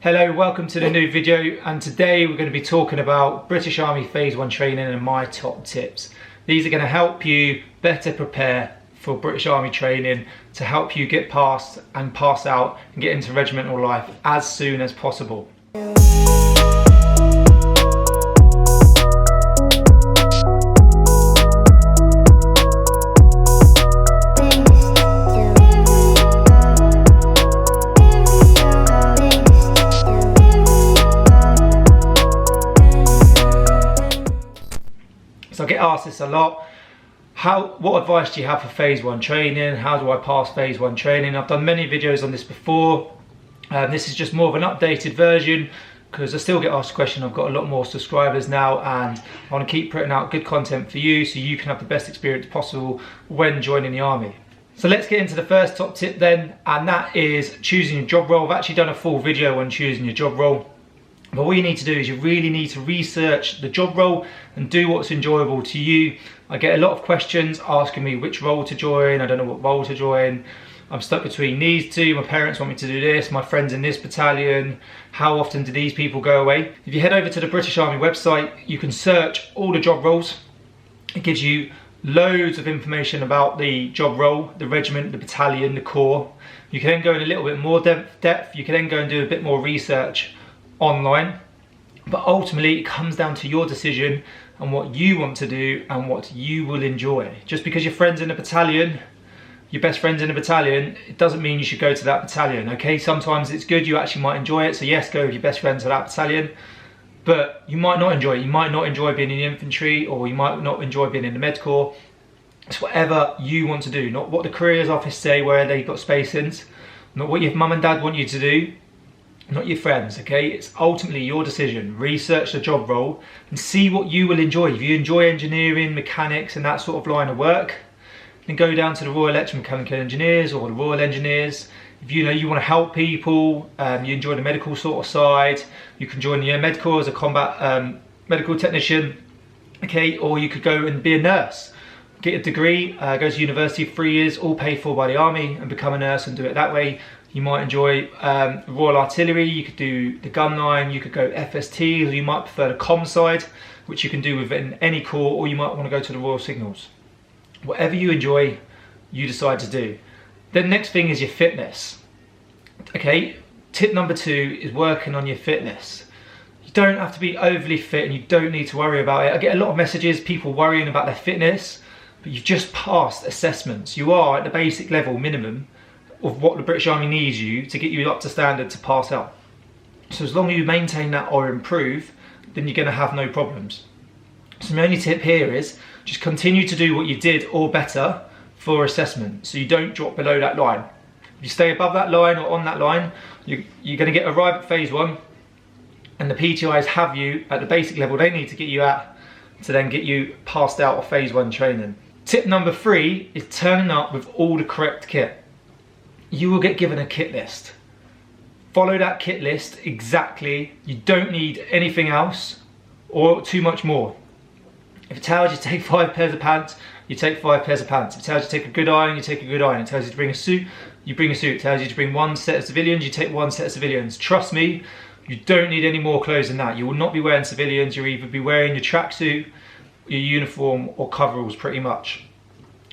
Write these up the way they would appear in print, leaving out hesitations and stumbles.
Hello, welcome to the new video, and today we're going to be talking about British Army Phase 1 training and my top tips. These are going to help you better prepare for British Army training to help you get past and pass out and get into regimental life as soon as possible. So I get asked this a lot. What advice do you have for Phase 1 training? How do I pass Phase 1 training? I've done many videos on this before. This is just more of an updated version because I still get asked the question. I've got a lot more subscribers now and I want to keep putting out good content for you so you can have the best experience possible when joining the army. So let's get into the first top tip then, and that is choosing your job role. I've actually done a full video on choosing your job role. But what you need to do is you really need to research the job role and do what's enjoyable to you. I get a lot of questions asking me which role to join. I don't know what role to join. I'm stuck between these two. My parents want me to do this. My friends in this battalion. How often do these people go away? If you head over to the British Army website, you can search all the job roles. It gives you loads of information about the job role, the regiment, the battalion, the corps. You can then go in a little bit more depth. You can then go and do a bit more research online, but ultimately it comes down to your decision and what you want to do and what you will enjoy. Just because your friends in a battalion, your best friends in a battalion, it doesn't mean you should go to that battalion, okay? Sometimes it's good, you actually might enjoy it, so yes, go with your best friends to that battalion, but you might not enjoy it. You might not enjoy being in the infantry, or you might not enjoy being in the med corps. It's whatever you want to do, not what the careers office say where they've got space-ins, not what your mum and dad want you to do, not your friends, okay? It's ultimately your decision. Research the job role and see what you will enjoy. If you enjoy engineering, mechanics and that sort of line of work, then go down to the Royal Electromechanical Engineers or the Royal Engineers. If you want to help people, you enjoy the medical sort of side, you can join the Med Corps as a combat medical technician, okay? Or you could go and be a nurse. Get a degree, go to university for 3 years, all paid for by the army, and become a nurse and do it that way. You might enjoy Royal Artillery, you could do the gun line, you could go FST, or you might prefer the comm side, which you can do within any corps, or you might want to go to the Royal Signals. Whatever you enjoy, you decide to do. Then next thing is your fitness. Okay, tip number 2 is working on your fitness. You don't have to be overly fit and you don't need to worry about it. I get a lot of messages, people worrying about their fitness, but you've just passed assessments. You are at the basic level minimum of what the British Army needs you to get you up to standard to pass out. So as long as you maintain that or improve, then you're going to have no problems. So my only tip here is just continue to do what you did or better for assessment, so you don't drop below that line. If you stay above that line or on that line, you're going to arrive at Phase 1 and the PTIs have you at the basic level they need to get you at to then get you passed out of Phase 1 training. Tip number 3 is turning up with all the correct kit. You will get given a kit list. Follow that kit list exactly. You don't need anything else or too much more. If it tells you to take 5 pairs of pants, you take 5 pairs of pants. If it tells you to take a good iron, you take a good iron. It tells you to bring a suit, you bring a suit. It tells you to bring 1 set of civilians, you take 1 set of civilians. Trust me, you don't need any more clothes than that. You will not be wearing civilians. You'll either be wearing your tracksuit, your uniform or coveralls pretty much.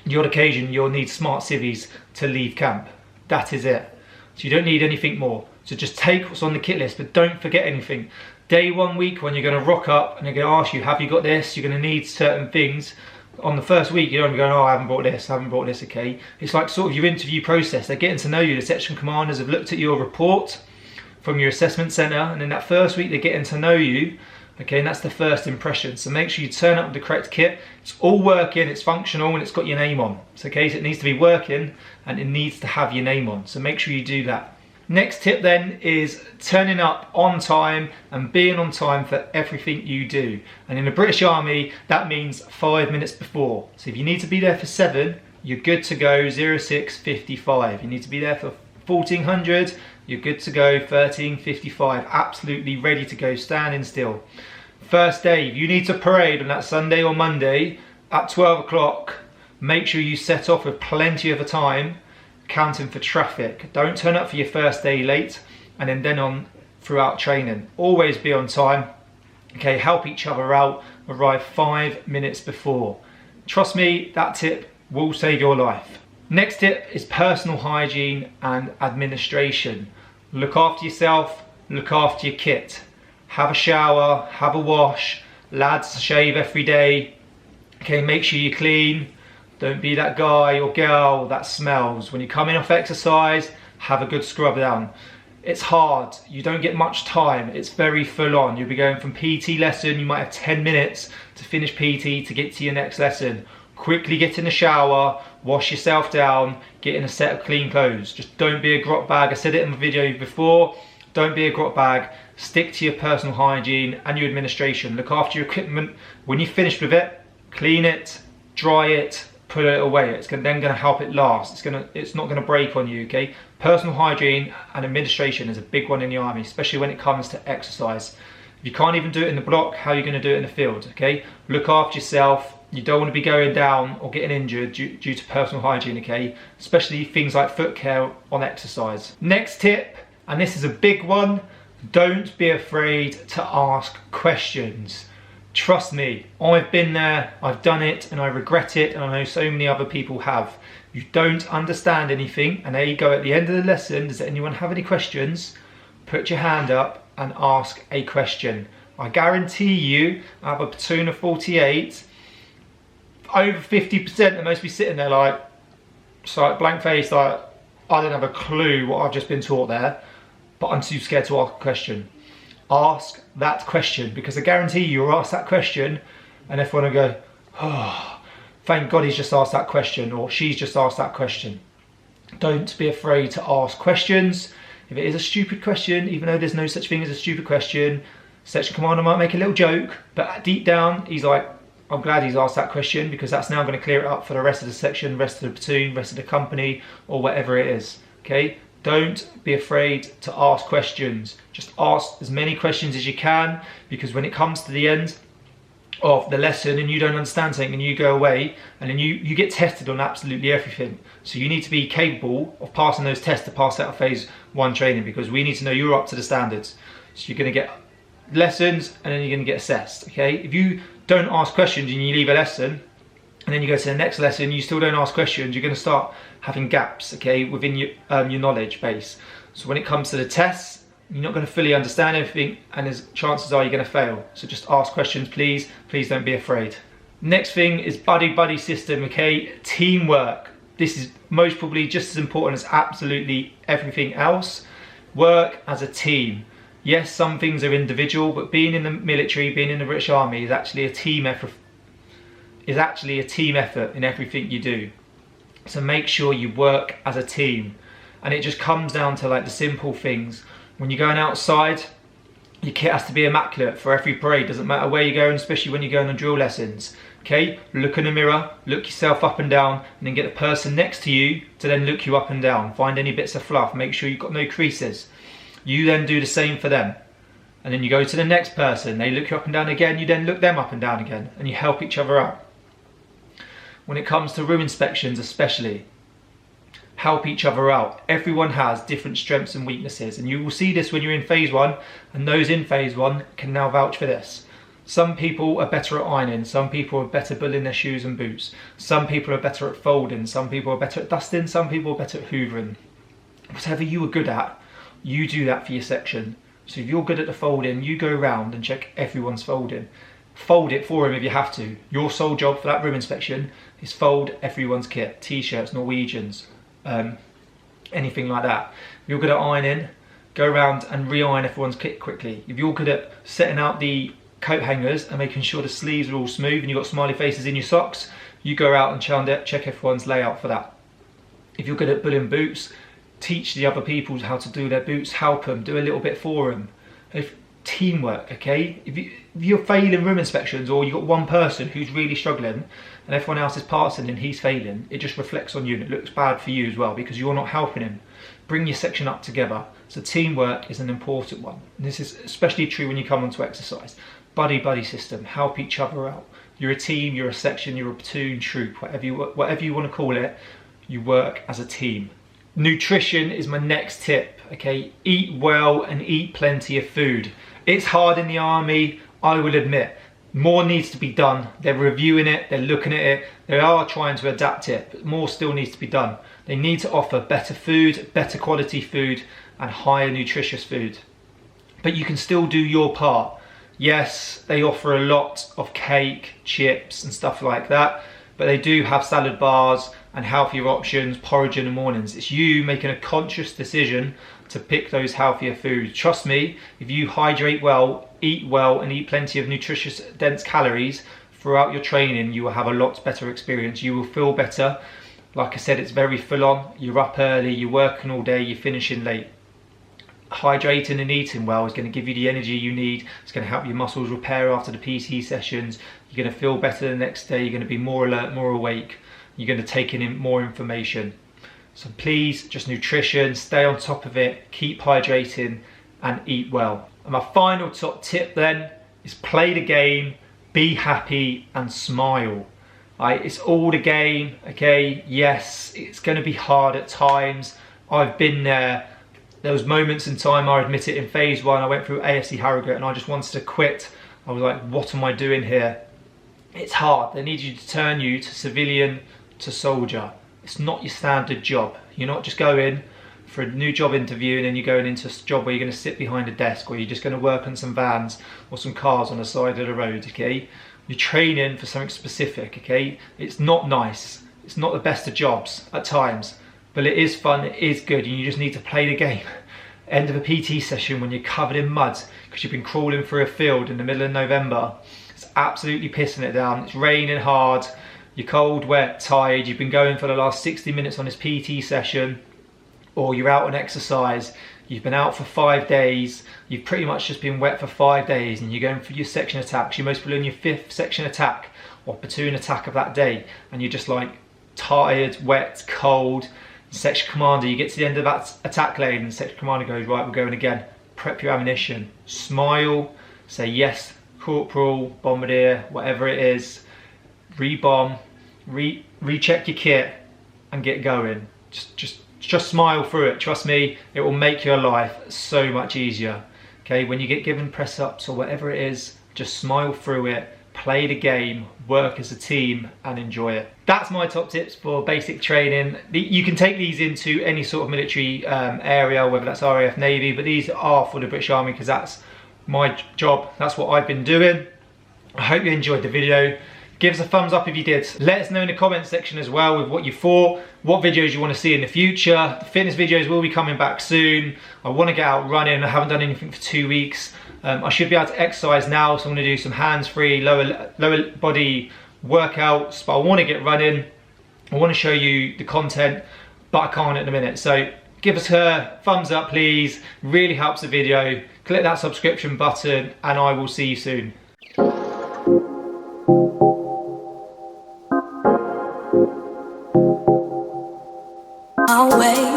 On the odd occasion, you'll need smart civvies to leave camp. That is it. So you don't need anything more. So just take what's on the kit list, but don't forget anything. Day 1 week when you're going to rock up and they're going to ask you, have you got this? You're going to need certain things. On the first week, you're only going, oh, I haven't brought this, okay? It's like sort of your interview process. They're getting to know you. The section commanders have looked at your report from your assessment centre, and in that first week, they're getting to know you. Okay, and that's the first impression. So make sure you turn up with the correct kit. It's all working, it's functional, and it's got your name on. So, okay, so it needs to be working and it needs to have your name on. So make sure you do that. Next tip then is turning up on time and being on time for everything you do. And in the British Army, that means 5 minutes before. So if you need to be there for 7, you're good to go 06:55. You need to be there for 1400, you're good to go 13:55. Absolutely ready to go, standing still. First day, if you need to parade on that Sunday or Monday at 12 o'clock, make sure you set off with plenty of a time, counting for traffic. Don't turn up for your first day late and then on throughout training. Always be on time. Okay, help each other out. Arrive 5 minutes before. Trust me, that tip will save your life. Next tip is personal hygiene and administration. Look after yourself, look after your kit. Have a shower, have a wash. Lads, shave every day. Okay, make sure you're clean. Don't be that guy or girl that smells. When you're coming off exercise, have a good scrub down. It's hard, you don't get much time, it's very full on. You'll be going from PT lesson, you might have 10 minutes to finish PT to get to your next lesson. Quickly get in the shower, wash yourself down, get in a set of clean clothes. Just don't be a grot bag. I said it in the video before, don't be a grot bag. Stick to your personal hygiene and your administration. Look after your equipment. When you're finished with it, clean it, dry it, put it away. It's then going to help it last. It's not going to break on you, okay? Personal hygiene and administration is a big one in the army, especially when it comes to exercise. If you can't even do it in the block, how are you going to do it in the field, okay? Look after yourself. You don't want to be going down or getting injured due to personal hygiene, okay? Especially things like foot care on exercise. Next tip, and this is a big one, don't be afraid to ask questions. Trust me, I've been there, I've done it, and I regret it, and I know so many other people have. You don't understand anything, and there you go, at the end of the lesson, does anyone have any questions? Put your hand up and ask a question. I guarantee you, out of a platoon of 48, over 50% that most be sitting there like blank face, like, I don't have a clue what I've just been taught there, but I'm too scared to ask a question. Ask that question, because I guarantee you'll ask that question and everyone will go, oh, thank God he's just asked that question, or she's just asked that question. Don't be afraid to ask questions. If it is a stupid question, even though there's no such thing as a stupid question, section commander might make a little joke, but deep down he's like, I'm glad he's asked that question, because that's now going to clear it up for the rest of the section, rest of the platoon, rest of the company, or whatever it is, okay? Don't be afraid to ask questions. Just ask as many questions as you can, because when it comes to the end of the lesson and you don't understand something and you go away, and then you get tested on absolutely everything. So you need to be capable of passing those tests to pass out of phase 1 training, because we need to know you're up to the standards. So you're going to get lessons and then you're going to get assessed, okay? If you don't ask questions and you leave a lesson and then you go to the next lesson, you still don't ask questions, you're going to start having gaps, okay, within your knowledge base. So when it comes to the tests, you're not going to fully understand everything, and there's chances are you're going to fail. So just ask questions, please. Please don't be afraid. Next thing is buddy system, okay? Teamwork. This is most probably just as important as absolutely everything else. Work as a team. Yes, some things are individual, but being in the military, being in the British Army is actually a team effort. In everything you do. So make sure you work as a team, and it just comes down to like the simple things. When you're going outside, your kit has to be immaculate for every parade. Doesn't matter where you're going, especially when you're going on drill lessons. Okay, look in the mirror, look yourself up and down, and then get the person next to you to then look you up and down. Find any bits of fluff, make sure you've got no creases. You then do the same for them. And then you go to the next person, they look you up and down again, you then look them up and down again, and you help each other out. When it comes to room inspections especially, help each other out. Everyone has different strengths and weaknesses, and you will see this when you're in phase 1, and those in phase 1 can now vouch for this. Some people are better at ironing, some people are better bulling their shoes and boots, some people are better at folding, some people are better at dusting, some people are better at hoovering. Whatever you are good at, you do that for your section. So if you're good at the folding, you go around and check everyone's folding. Fold it for him if you have to. Your sole job for that room inspection is fold everyone's kit, t-shirts, Norwegians, anything like that. If you're good at ironing, go around and re-iron everyone's kit quickly. If you're good at setting out the coat hangers and making sure the sleeves are all smooth and you've got smiley faces in your socks, you go out and check everyone's layout for that. If you're good at bulling boots, teach the other people how to do their boots, help them, do a little bit for them. Teamwork, okay? If you're failing room inspections, or you've got one person who's really struggling and everyone else is passing and he's failing, it just reflects on you and it looks bad for you as well, because you're not helping him. Bring your section up together. So teamwork is an important one. And this is especially true when you come onto exercise. Buddy system, help each other out. You're a team, you're a section, you're a platoon, troop, whatever you want to call it, you work as a team. Nutrition is my next tip, okay? Eat well and eat plenty of food. It's hard in the army, I will admit. More needs to be done. They're reviewing it, they're looking at it, they are trying to adapt it, but more still needs to be done. They need to offer better food, better quality food, and higher nutritious food. But you can still do your part. Yes, they offer a lot of cake, chips, and stuff like that, but they do have salad bars and healthier options, porridge in the mornings. It's you making a conscious decision to pick those healthier foods. Trust me, if you hydrate well, and eat plenty of nutritious, dense calories throughout your training, you will have a lot better experience. You will feel better. Like I said, it's very full on. You're up early, you're working all day, you're finishing late. Hydrating and eating well is going to give you the energy you need. It's going to help your muscles repair after the PT sessions. You're going to feel better the next day. You're going to be more alert, more awake. You're going to take in more information. So please, just nutrition, stay on top of it, keep hydrating and eat well. And my final top tip then is play the game, be happy and smile. Right, it's all the game, okay? Yes, it's going to be hard at times. I've been there. There was moments in time, I admit it, in phase 1, I went through AFC Harrogate and I just wanted to quit. I was like, what am I doing here? It's hard. They need you to turn you to civilian to soldier. It's not your standard job. You're not just going for a new job interview and then you're going into a job where you're going to sit behind a desk, or you're just going to work on some vans or some cars on the side of the road, okay? You're training for something specific, okay? It's not nice. It's not the best of jobs at times. But it is fun, it is good, and you just need to play the game. End of a PT session when you're covered in mud because you've been crawling through a field in the middle of November. It's absolutely pissing it down. It's raining hard, you're cold, wet, tired, you've been going for the last 60 minutes on this PT session, or you're out on exercise, you've been out for 5 days, you've pretty much just been wet for 5 days, and you're going through your section attacks. You're most probably in your 5th section attack or platoon attack of that day, and you're just like tired, wet, cold. Section commander, you get to the end of that attack lane and section commander goes, right, we're going again. Prep your ammunition, smile, say yes, corporal, bombardier, whatever it is, re-bomb, recheck your kit and get going. Just smile through it. Trust me, it will make your life so much easier. Okay, when you get given press ups or whatever it is, just smile through it, play the game, work as a team and enjoy it. That's my top tips for basic training. You can take these into any sort of military area, whether that's RAF, Navy, but these are for the British Army because that's my job. That's what I've been doing. I hope you enjoyed the video. Give us a thumbs up if you did. Let us know in the comments section as well with what you thought, what videos you want to see in the future. The fitness videos will be coming back soon. I want to get out running. I haven't done anything for 2 weeks. I should be able to exercise now, so I'm going to do some hands-free, lower body workouts, but I want to get running. I want to show you the content, but I can't at the minute. So give us a thumbs up, please. Really helps the video. Click that subscription button, and I will see you soon. I'll wait.